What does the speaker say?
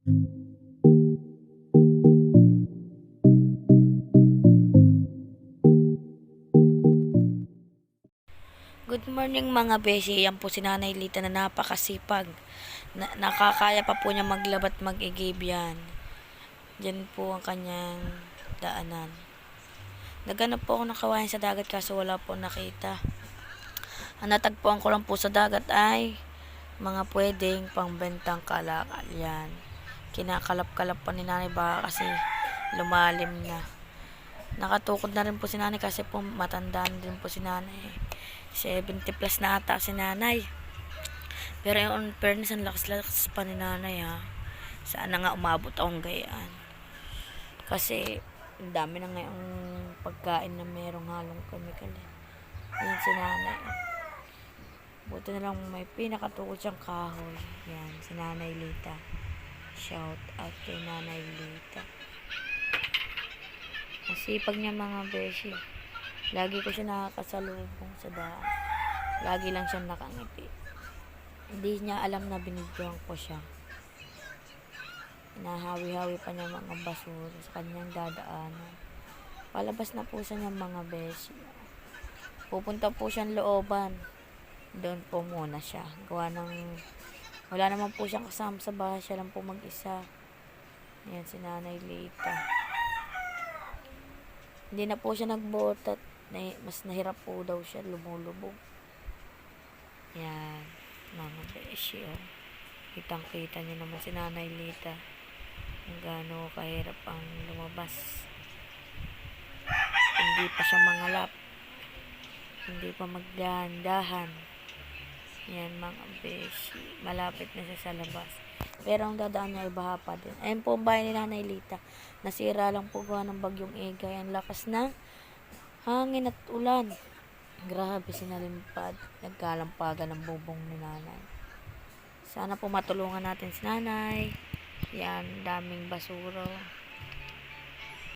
Good morning mga beshi. Yan po si Nanay Lita na napakasipag. Nakakaya pa po niya maglabat mag-igib yan. Diyan po ang kanyang daanan. Naghanap po ako ng kawayan sa dagat kaso wala po nakita. Ang natagpuan ko lang po sa dagat ay mga pwedeng pangbentang kalakal yan. Kinakalap-kalap pa ni Nanay baka kasi lumalim na. Nakatukod na rin po si Nanay kasi po matandaan din po si Nanay. 70 plus na ata si Nanay. Pero yung fairness, ang lakas-lakas pa ni Nanay ha. Sana nga umabot akong gayaan. Kasi ang dami na ngayong pagkain na merong halong chemical eh. Yan si Nanay. Buti na lang may pinakatukod siyang kahoy. Yan, si Nanay Lita. Shout out kay Nanay Lita. Masipag niya mga beshi. Lagi ko siya nakakasalubong sa daan. Lagi lang siya nakangiti. Hindi niya alam na binidyohan ko siya. Nahawi-hawi pa niya mga basura sa kanyang dadaanan. Palabas na po siya ng mga beshi. Pupunta po siyang looban. Doon po muna siya. Gawa ng wala naman po siyang kasama sa bahay. Siya lang po mag-isa. Yan si Nanay Lita. Hindi na po siya nagbotat. Mas nahirap po daw siya, lumulubog. Yan, mga beshi oh. Kitang kita niyo naman si Nanay Lita kung gaano kahirap ang lumabas. Hindi pa siya mangalap, hindi pa magdahan-dahan. Yan mga beshi, malapit na siya sa labas. Pero ang dadaan niya ay baha pa din. Ayun po ang bahay ni Nanay Lita. Nasira lang po gawa ng bagyong Egay. Ang lakas ng hangin at ulan. Grabe sinalimpad. Nagkalampagan ng bubong ni Nanay. Sana po matulungan natin si Nanay. Yan, daming basura.